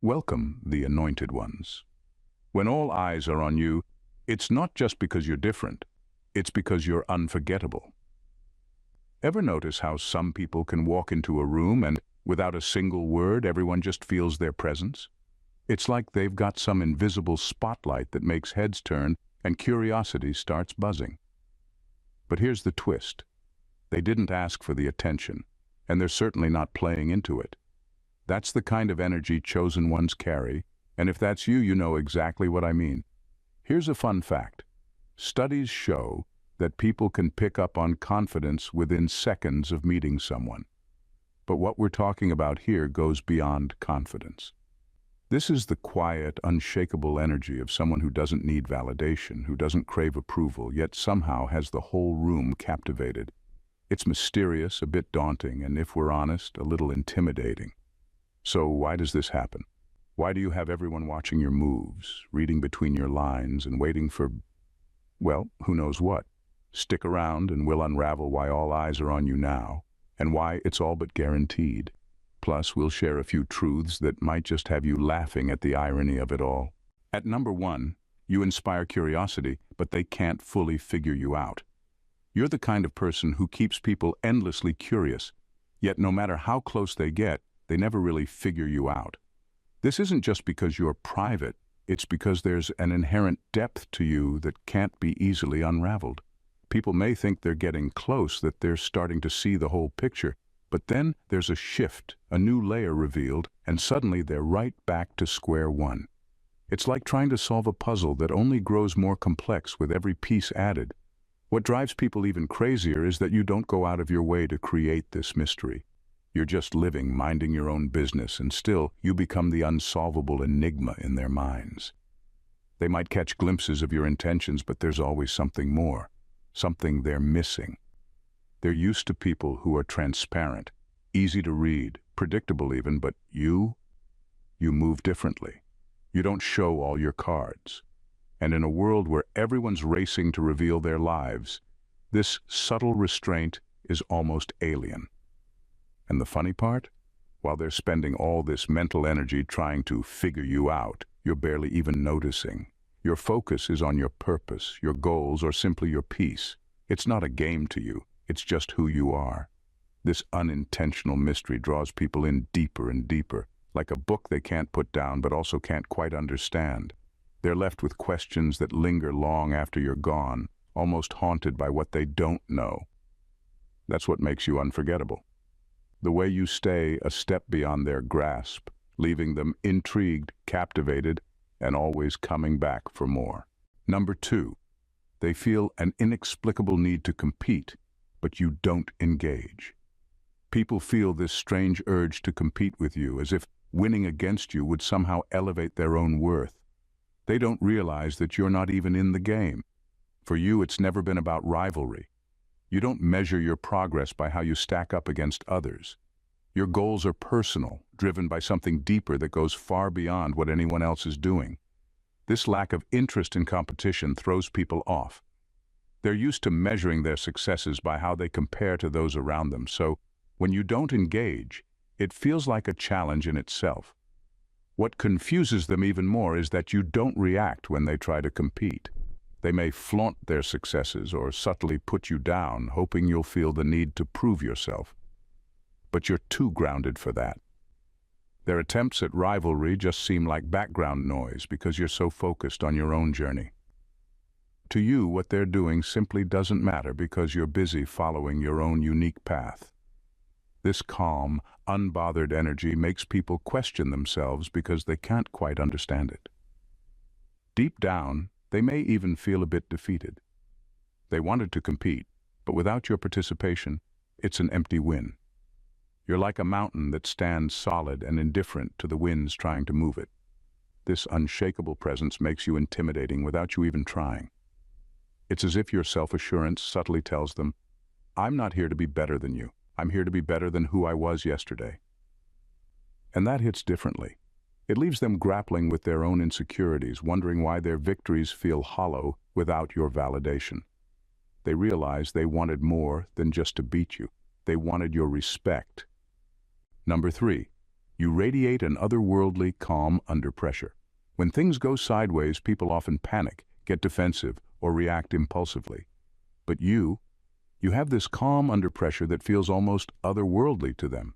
Welcome, the anointed ones. When all eyes are on you, it's not just because you're different, it's because you're unforgettable. Ever notice how some people can walk into a room and, without a single word, everyone just feels their presence? It's like they've got some invisible spotlight that makes heads turn and curiosity starts buzzing. But here's the twist. They didn't ask for the attention, and they're certainly not playing into it. That's the kind of energy chosen ones carry, and if that's you, you know exactly what I mean. Here's a fun fact. Studies show that people can pick up on confidence within seconds of meeting someone. But what we're talking about here goes beyond confidence. This is the quiet, unshakable energy of someone who doesn't need validation, who doesn't crave approval, yet somehow has the whole room captivated. It's mysterious, a bit daunting, and if we're honest, a little intimidating. So why does this happen? Why do you have everyone watching your moves, reading between your lines, and waiting for, well, who knows what? Stick around and we'll unravel why all eyes are on you now, and why it's all but guaranteed. Plus, we'll share a few truths that might just have you laughing at the irony of it all. At number one, you inspire curiosity, but they can't fully figure you out. You're the kind of person who keeps people endlessly curious, yet no matter how close they get, they never really figure you out. This isn't just because you're private, it's because there's an inherent depth to you that can't be easily unraveled. People may think they're getting close, that they're starting to see the whole picture, but then there's a shift, a new layer revealed, and suddenly they're right back to square one. It's like trying to solve a puzzle that only grows more complex with every piece added. What drives people even crazier is that you don't go out of your way to create this mystery. You're just living, minding your own business, and still you become the unsolvable enigma in their minds. They might catch glimpses of your intentions, but there's always something more, something they're missing. They're used to people who are transparent, easy to read, predictable even, but you move differently. You don't show all your cards. And in a world where everyone's racing to reveal their lives, this subtle restraint is almost alien. And the funny part? While they're spending all this mental energy trying to figure you out, you're barely even noticing. Your focus is on your purpose, your goals, or simply your peace. It's not a game to you, it's just who you are. This unintentional mystery draws people in deeper and deeper, like a book they can't put down but also can't quite understand. They're left with questions that linger long after you're gone, almost haunted by what they don't know. That's what makes you unforgettable. The way you stay a step beyond their grasp, leaving them intrigued, captivated, and always coming back for more. Number two, they feel an inexplicable need to compete, but you don't engage. People feel this strange urge to compete with you, as if winning against you would somehow elevate their own worth. They don't realize that you're not even in the game. For you, it's never been about rivalry. You don't measure your progress by how you stack up against others. Your goals are personal, driven by something deeper that goes far beyond what anyone else is doing. This lack of interest in competition throws people off. They're used to measuring their successes by how they compare to those around them, so when you don't engage, it feels like a challenge in itself. What confuses them even more is that you don't react when they try to compete. They may flaunt their successes or subtly put you down, hoping you'll feel the need to prove yourself. But you're too grounded for that. Their attempts at rivalry just seem like background noise because you're so focused on your own journey. To you, what they're doing simply doesn't matter because you're busy following your own unique path. This calm, unbothered energy makes people question themselves because they can't quite understand it. Deep down, they may even feel a bit defeated. They wanted to compete, but without your participation, it's an empty win. You're like a mountain that stands solid and indifferent to the winds trying to move it. This unshakable presence makes you intimidating without you even trying. It's as if your self-assurance subtly tells them, I'm not here to be better than you. I'm here to be better than who I was yesterday. And that hits differently. It leaves them grappling with their own insecurities, wondering why their victories feel hollow without your validation. They realize they wanted more than just to beat you. They wanted your respect. Number three, You radiate an otherworldly calm under pressure. When things go sideways, people often panic, get defensive, or react impulsively. But you have this calm under pressure that feels almost otherworldly to them.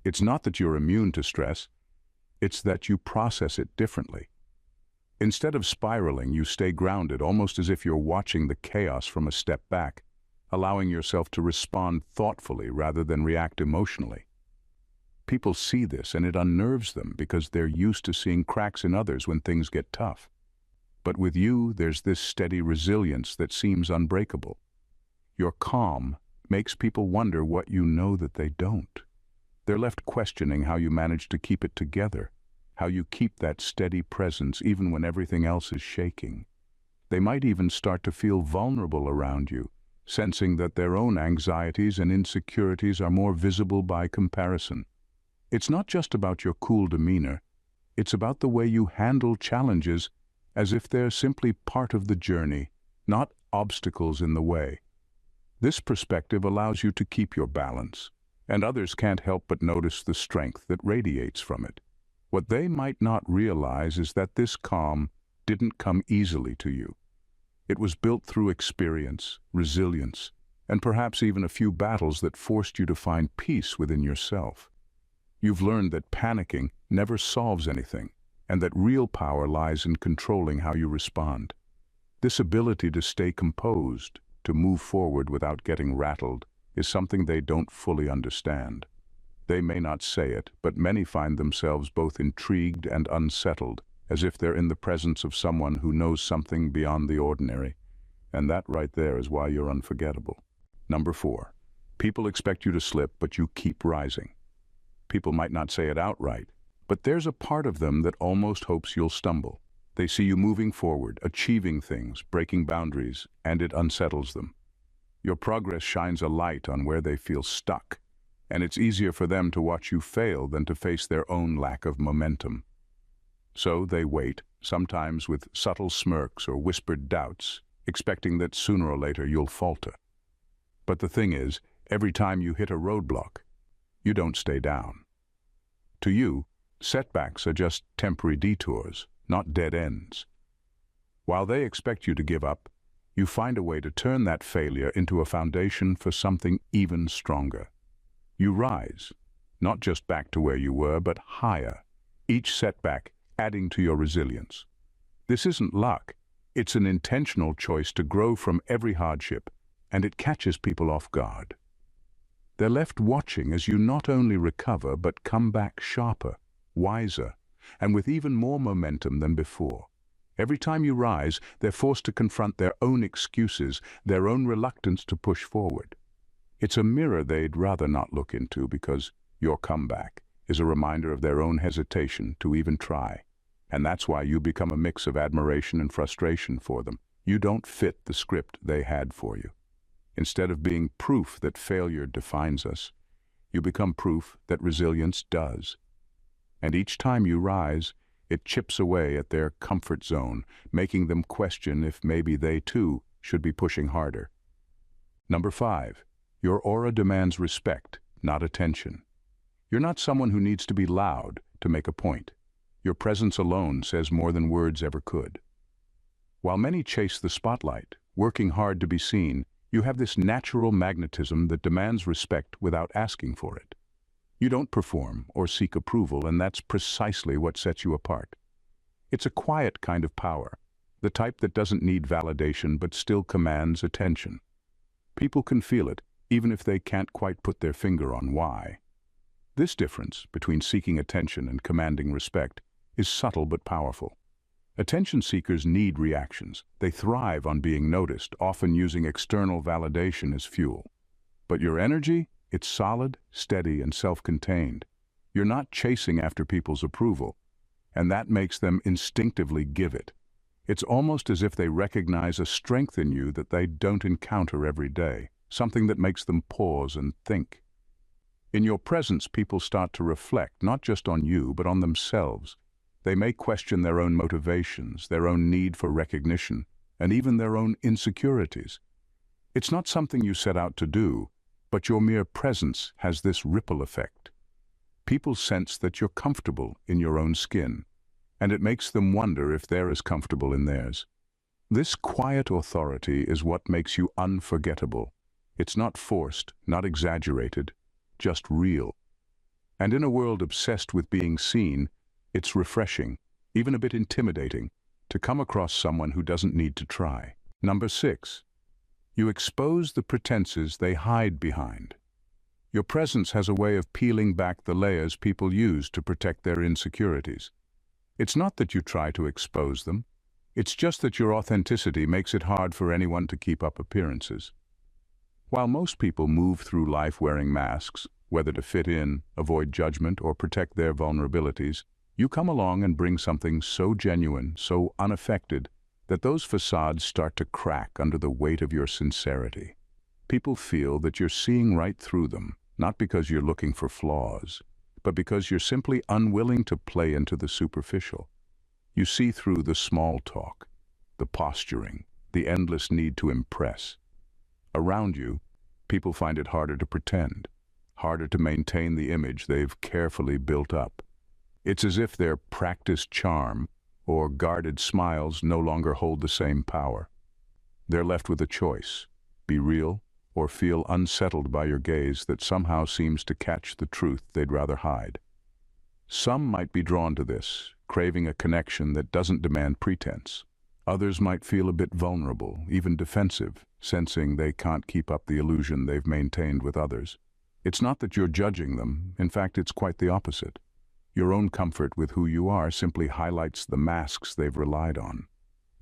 It's not that you're immune to stress, it's that you process it differently. Instead of spiraling, you stay grounded, almost as if you're watching the chaos from a step back, allowing yourself to respond thoughtfully rather than react emotionally. People see this and it unnerves them because they're used to seeing cracks in others when things get tough. But with you, there's this steady resilience that seems unbreakable. Your calm makes people wonder what you know that they don't. They're left questioning how you manage to keep it together, how you keep that steady presence even when everything else is shaking. They might even start to feel vulnerable around you, sensing that their own anxieties and insecurities are more visible by comparison. It's not just about your cool demeanor, it's about the way you handle challenges as if they're simply part of the journey, not obstacles in the way. This perspective allows you to keep your balance, and others can't help but notice the strength that radiates from it. What they might not realize is that this calm didn't come easily to you. It was built through experience, resilience, and perhaps even a few battles that forced you to find peace within yourself. You've learned that panicking never solves anything, and that real power lies in controlling how you respond. This ability to stay composed, to move forward without getting rattled, is something they don't fully understand. They may not say it, but many find themselves both intrigued and unsettled, as if they're in the presence of someone who knows something beyond the ordinary. And that right there is why you're unforgettable. Number 4. People expect you to slip, but you keep rising. People might not say it outright, but there's a part of them that almost hopes you'll stumble. They see you moving forward, achieving things, breaking boundaries, and it unsettles them. Your progress shines a light on where they feel stuck, and it's easier for them to watch you fail than to face their own lack of momentum. So they wait, sometimes with subtle smirks or whispered doubts, expecting that sooner or later you'll falter. But the thing is, every time you hit a roadblock, you don't stay down. To you, setbacks are just temporary detours, not dead ends. While they expect you to give up, you find a way to turn that failure into a foundation for something even stronger. You rise, not just back to where you were, but higher, each setback adding to your resilience. This isn't luck, it's an intentional choice to grow from every hardship, and it catches people off guard. They're left watching as you not only recover, but come back sharper, wiser, and with even more momentum than before. Every time you rise, they're forced to confront their own excuses, their own reluctance to push forward. It's a mirror they'd rather not look into, because your comeback is a reminder of their own hesitation to even try. And that's why you become a mix of admiration and frustration for them. You don't fit the script they had for you. Instead of being proof that failure defines us, you become proof that resilience does. And each time you rise, it chips away at their comfort zone, making them question if maybe they too should be pushing harder. Number 5. Your aura demands respect, not attention. You're not someone who needs to be loud to make a point. Your presence alone says more than words ever could. While many chase the spotlight, working hard to be seen, you have this natural magnetism that demands respect without asking for it. You don't perform or seek approval, and that's precisely what sets you apart. It's a quiet kind of power, the type that doesn't need validation but still commands attention. People can feel it, even if they can't quite put their finger on why. This difference between seeking attention and commanding respect is subtle but powerful. Attention seekers need reactions. They thrive on being noticed, often using external validation as fuel. But your energy, it's solid, steady, and self-contained. You're not chasing after people's approval, and that makes them instinctively give it. It's almost as if they recognize a strength in you that they don't encounter every day, something that makes them pause and think. In your presence, people start to reflect, not just on you, but on themselves. They may question their own motivations, their own need for recognition, and even their own insecurities. It's not something you set out to do, but your mere presence has this ripple effect. People sense that you're comfortable in your own skin, and it makes them wonder if they're as comfortable in theirs. This quiet authority is what makes you unforgettable. It's not forced, not exaggerated, just real. And in a world obsessed with being seen, it's refreshing, even a bit intimidating, to come across someone who doesn't need to try. Number 6. You expose the pretenses they hide behind. Your presence has a way of peeling back the layers people use to protect their insecurities. It's not that you try to expose them. It's just that your authenticity makes it hard for anyone to keep up appearances. While most people move through life wearing masks, whether to fit in, avoid judgment, or protect their vulnerabilities, you come along and bring something so genuine, so unaffected, that those facades start to crack under the weight of your sincerity. People feel that you're seeing right through them, not because you're looking for flaws, but because you're simply unwilling to play into the superficial. You see through the small talk, the posturing, the endless need to impress. Around you, people find it harder to pretend, harder to maintain the image they've carefully built up. It's as if their practiced charm or guarded smiles no longer hold the same power. They're left with a choice: be real or feel unsettled by your gaze that somehow seems to catch the truth they'd rather hide. Some might be drawn to this, craving a connection that doesn't demand pretense. Others might feel a bit vulnerable, even defensive, sensing they can't keep up the illusion they've maintained with others. It's not that you're judging them. In fact, it's quite the opposite. Your own comfort with who you are simply highlights the masks they've relied on.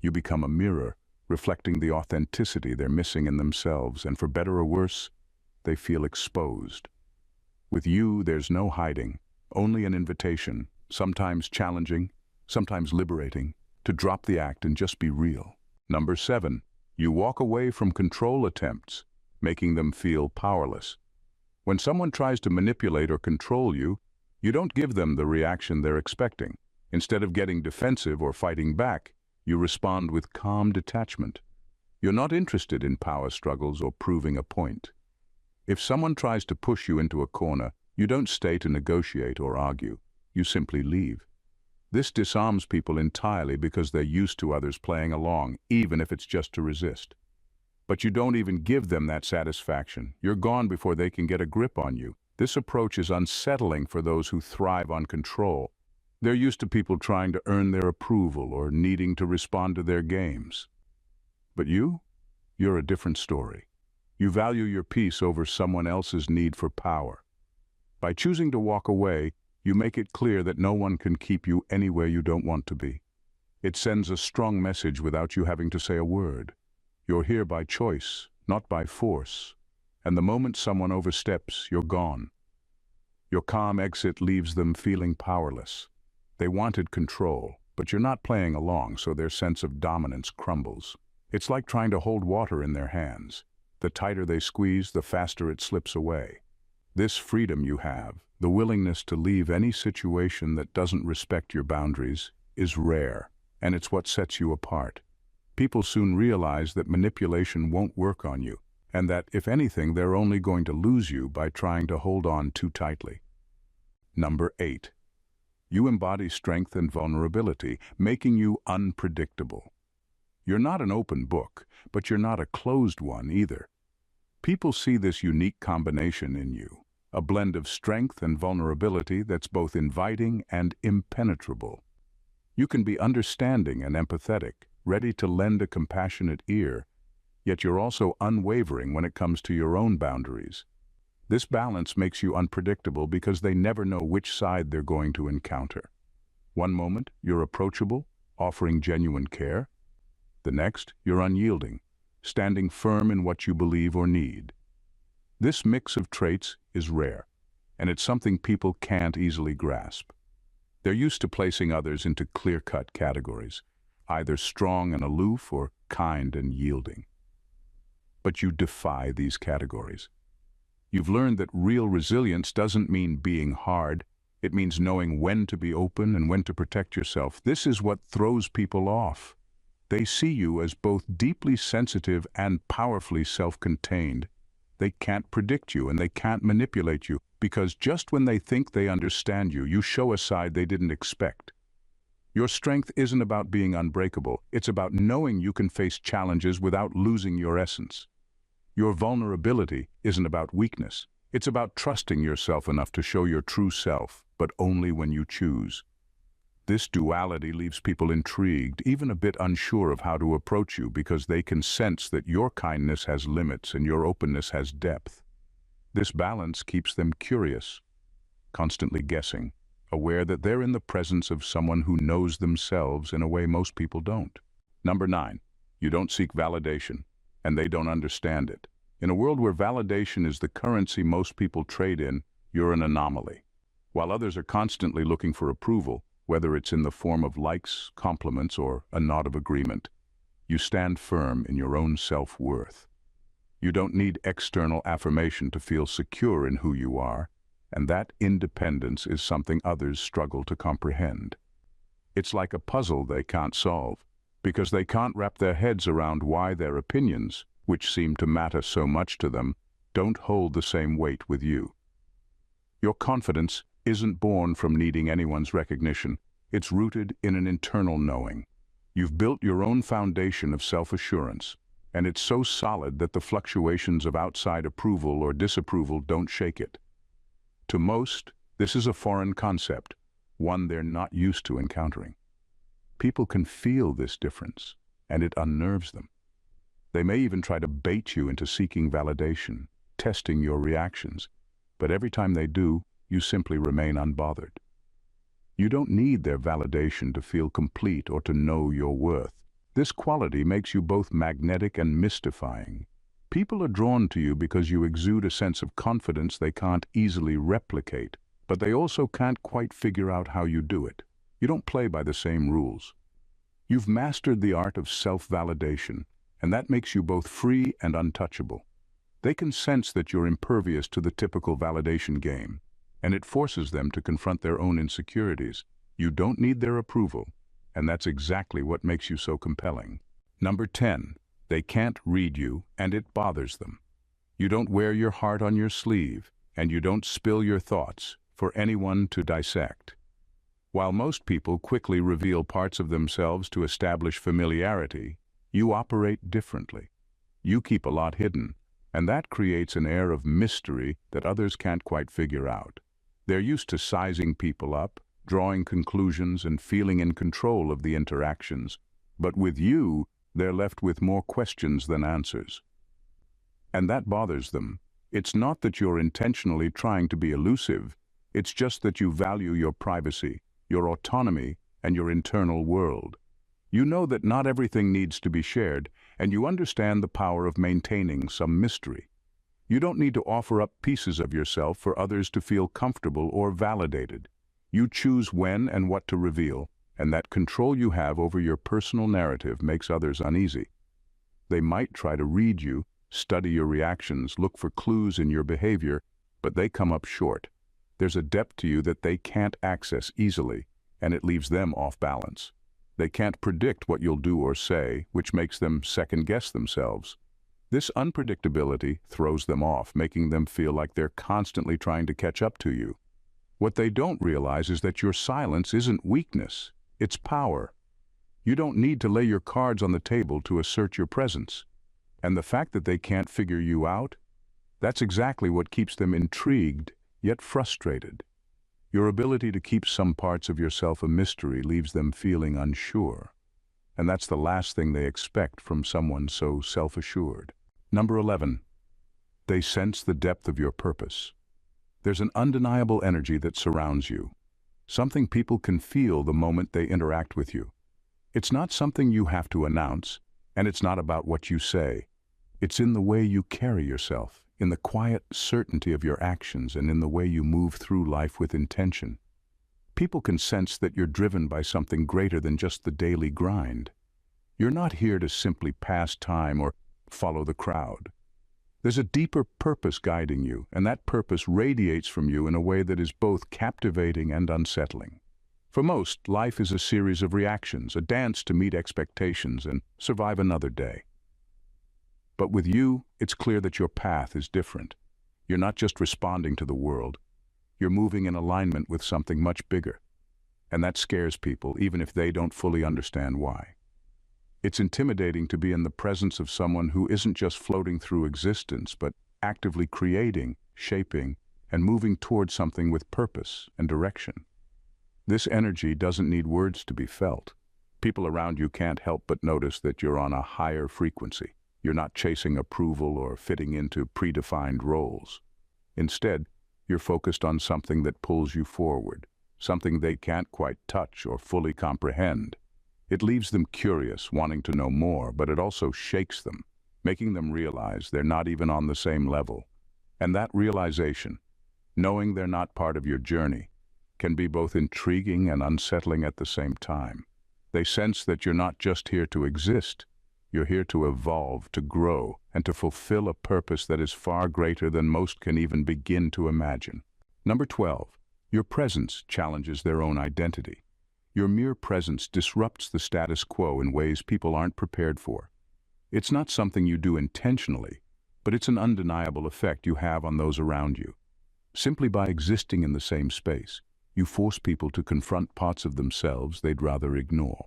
You become a mirror, reflecting the authenticity they're missing in themselves, and for better or worse, they feel exposed. With you, there's no hiding, only an invitation, sometimes challenging, sometimes liberating, to drop the act and just be real. Number 7. You walk away from control attempts, making them feel powerless. When someone tries to manipulate or control you, you don't give them the reaction they're expecting. Instead of getting defensive or fighting back, you respond with calm detachment. You're not interested in power struggles or proving a point. If someone tries to push you into a corner, you don't stay to negotiate or argue. You simply leave. This disarms people entirely because they're used to others playing along, even if it's just to resist. But you don't even give them that satisfaction. You're gone before they can get a grip on you. This approach is unsettling for those who thrive on control. They're used to people trying to earn their approval or needing to respond to their games. But you're a different story. You value your peace over someone else's need for power. By choosing to walk away, you make it clear that no one can keep you anywhere you don't want to be. It sends a strong message without you having to say a word. You're here by choice, not by force. And the moment someone oversteps, you're gone. Your calm exit leaves them feeling powerless. They wanted control, but you're not playing along, so their sense of dominance crumbles. It's like trying to hold water in their hands. The tighter they squeeze, the faster it slips away. This freedom you have, the willingness to leave any situation that doesn't respect your boundaries, is rare, and it's what sets you apart. People soon realize that manipulation won't work on you, and that, if anything, they're only going to lose you by trying to hold on too tightly. Number 8. You embody strength and vulnerability, making you unpredictable. You're not an open book, but you're not a closed one either. People see this unique combination in you, a blend of strength and vulnerability that's both inviting and impenetrable. You can be understanding and empathetic, ready to lend a compassionate ear, yet you're also unwavering when it comes to your own boundaries. This balance makes you unpredictable because they never know which side they're going to encounter. One moment, you're approachable, offering genuine care. The next, you're unyielding, standing firm in what you believe or need. This mix of traits is rare, and it's something people can't easily grasp. They're used to placing others into clear-cut categories, either strong and aloof or kind and yielding. But you defy these categories. You've learned that real resilience doesn't mean being hard. It means knowing when to be open and when to protect yourself. This is what throws people off. They see you as both deeply sensitive and powerfully self-contained. They can't predict you and they can't manipulate you because just when they think they understand you, you show a side they didn't expect. Your strength isn't about being unbreakable, it's about knowing you can face challenges without losing your essence. Your vulnerability isn't about weakness, it's about trusting yourself enough to show your true self, but only when you choose. This duality leaves people intrigued, even a bit unsure of how to approach you because they can sense that your kindness has limits and your openness has depth. This balance keeps them curious, constantly guessing, aware that they're in the presence of someone who knows themselves in a way most people don't. Number 9, you don't seek validation, and they don't understand it. In a world where validation is the currency most people trade in, you're an anomaly. While others are constantly looking for approval, whether it's in the form of likes, compliments, or a nod of agreement, you stand firm in your own self-worth. You don't need external affirmation to feel secure in who you are, and that independence is something others struggle to comprehend. It's like a puzzle they can't solve, because they can't wrap their heads around why their opinions, which seem to matter so much to them, don't hold the same weight with you. Your confidence isn't born from needing anyone's recognition. It's rooted in an internal knowing. You've built your own foundation of self-assurance, and it's so solid that the fluctuations of outside approval or disapproval don't shake it. To most, this is a foreign concept, one they're not used to encountering. People can feel this difference, and it unnerves them. They may even try to bait you into seeking validation, testing your reactions, but every time they do, you simply remain unbothered. You don't need their validation to feel complete or to know your worth. This quality makes you both magnetic and mystifying. People are drawn to you because you exude a sense of confidence they can't easily replicate, but they also can't quite figure out how you do it. You don't play by the same rules. You've mastered the art of self-validation, and that makes you both free and untouchable. They can sense that you're impervious to the typical validation game, and it forces them to confront their own insecurities. You don't need their approval, and that's exactly what makes you so compelling. Number 10. They can't read you, and it bothers them. You don't wear your heart on your sleeve, and you don't spill your thoughts for anyone to dissect. While most people quickly reveal parts of themselves to establish familiarity, you operate differently. You keep a lot hidden, and that creates an air of mystery that others can't quite figure out. They're used to sizing people up, drawing conclusions, and feeling in control of the interactions. But with you, they're left with more questions than answers. And that bothers them. It's not that you're intentionally trying to be elusive, it's just that you value your privacy, your autonomy, and your internal world. You know that not everything needs to be shared, and you understand the power of maintaining some mystery. You don't need to offer up pieces of yourself for others to feel comfortable or validated. You choose when and what to reveal, and that control you have over your personal narrative makes others uneasy. They might try to read you, study your reactions, look for clues in your behavior, but they come up short. There's a depth to you that they can't access easily, and it leaves them off balance. They can't predict what you'll do or say, which makes them second-guess themselves. This unpredictability throws them off, making them feel like they're constantly trying to catch up to you. What they don't realize is that your silence isn't weakness, it's power. You don't need to lay your cards on the table to assert your presence. And the fact that they can't figure you out, that's exactly what keeps them intrigued, yet frustrated. Your ability to keep some parts of yourself a mystery leaves them feeling unsure. And that's the last thing they expect from someone so self-assured. Number 11. They sense the depth of your purpose. There's an undeniable energy that surrounds you, something people can feel the moment they interact with you. It's not something you have to announce, and it's not about what you say. It's in the way you carry yourself, in the quiet certainty of your actions, and in the way you move through life with intention. People can sense that you're driven by something greater than just the daily grind. You're not here to simply pass time or follow the crowd. There's a deeper purpose guiding you, and that purpose radiates from you in a way that is both captivating and unsettling. For most, life is a series of reactions, a dance to meet expectations and survive another day. But with you, it's clear that your path is different. You're not just responding to the world, You're moving in alignment with something much bigger. And that scares people, even if they don't fully understand why. It's intimidating to be in the presence of someone who isn't just floating through existence, but actively creating, shaping, and moving towards something with purpose and direction. This energy doesn't need words to be felt. People around you can't help but notice that you're on a higher frequency. You're not chasing approval or fitting into predefined roles. Instead, you're focused on something that pulls you forward, something they can't quite touch or fully comprehend. It leaves them curious, wanting to know more, but it also shakes them, making them realize they're not even on the same level. And that realization, knowing they're not part of your journey, can be both intriguing and unsettling at the same time. They sense that you're not just here to exist. You're here to evolve, to grow, and to fulfill a purpose that is far greater than most can even begin to imagine. Number 12. Your presence challenges their own identity. Your mere presence disrupts the status quo in ways people aren't prepared for. It's not something you do intentionally, but it's an undeniable effect you have on those around you. Simply by existing in the same space, you force people to confront parts of themselves they'd rather ignore.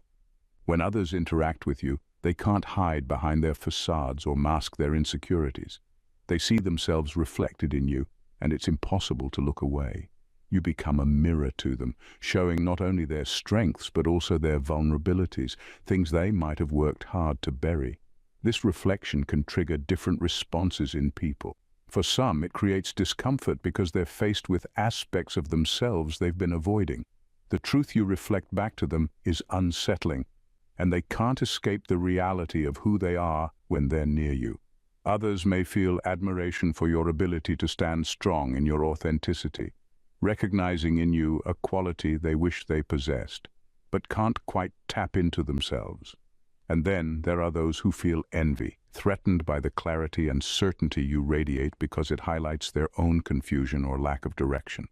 When others interact with you, they can't hide behind their facades or mask their insecurities. They see themselves reflected in you, and it's impossible to look away. You become a mirror to them, showing not only their strengths but also their vulnerabilities, things they might have worked hard to bury. This reflection can trigger different responses in people. For some, it creates discomfort because they're faced with aspects of themselves they've been avoiding. The truth you reflect back to them is unsettling, and they can't escape the reality of who they are when they're near you. Others may feel admiration for your ability to stand strong in your authenticity, recognizing in you a quality they wish they possessed, but can't quite tap into themselves. And then there are those who feel envy, threatened by the clarity and certainty you radiate because it highlights their own confusion or lack of direction.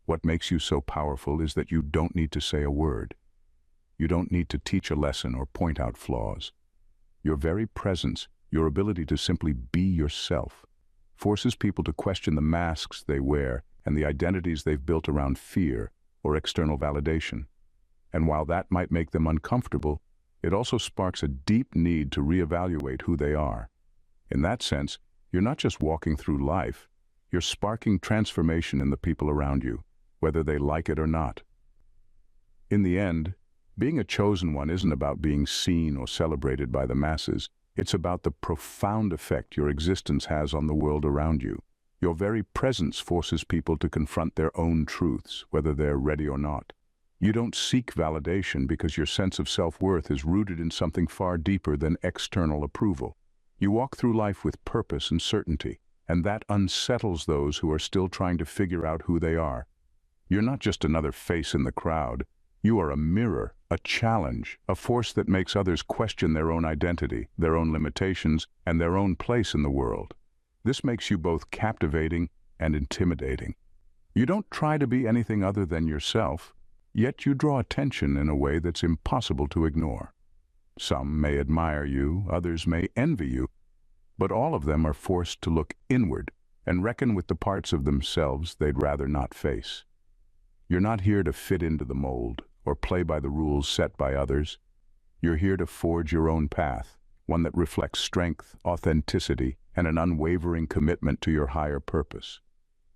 What makes you so powerful is that you don't need to say a word. You don't need to teach a lesson or point out flaws. Your very presence, your ability to simply be yourself, forces people to question the masks they wear and the identities they've built around fear or external validation. And while that might make them uncomfortable, it also sparks a deep need to reevaluate who they are. In that sense, you're not just walking through life, you're sparking transformation in the people around you, whether they like it or not. In the end, being a chosen one isn't about being seen or celebrated by the masses. It's about the profound effect your existence has on the world around you. Your very presence forces people to confront their own truths, whether they're ready or not. You don't seek validation because your sense of self-worth is rooted in something far deeper than external approval. You walk through life with purpose and certainty, and that unsettles those who are still trying to figure out who they are. You're not just another face in the crowd. You are a mirror, a challenge, a force that makes others question their own identity, their own limitations, and their own place in the world. This makes you both captivating and intimidating. You don't try to be anything other than yourself, yet you draw attention in a way that's impossible to ignore. Some may admire you, others may envy you, but all of them are forced to look inward and reckon with the parts of themselves they'd rather not face. You're not here to fit into the mold or play by the rules set by others. You're here to forge your own path, one that reflects strength, authenticity, and an unwavering commitment to your higher purpose.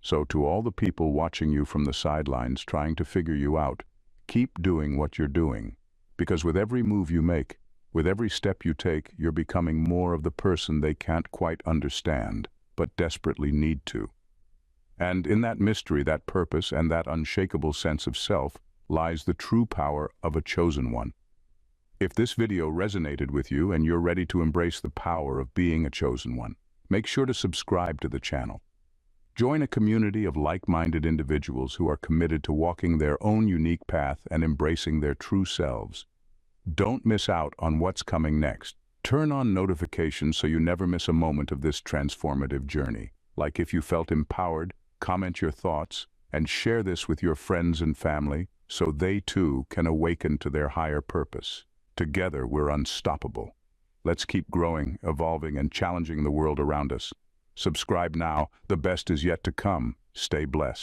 So to all the people watching you from the sidelines trying to figure you out, keep doing what you're doing. Because with every move you make, with every step you take, you're becoming more of the person they can't quite understand, but desperately need to. And in that mystery, that purpose, and that unshakable sense of self, lies the true power of a chosen one. If this video resonated with you and you're ready to embrace the power of being a chosen one, make sure to subscribe to the channel. Join a community of like-minded individuals who are committed to walking their own unique path and embracing their true selves. Don't miss out on what's coming next. Turn on notifications so you never miss a moment of this transformative journey. Like if you felt empowered, comment your thoughts, and share this with your friends and family so they too can awaken to their higher purpose. Together we're unstoppable. Let's keep growing, evolving, and challenging the world around us. Subscribe now. The best is yet to come. Stay blessed.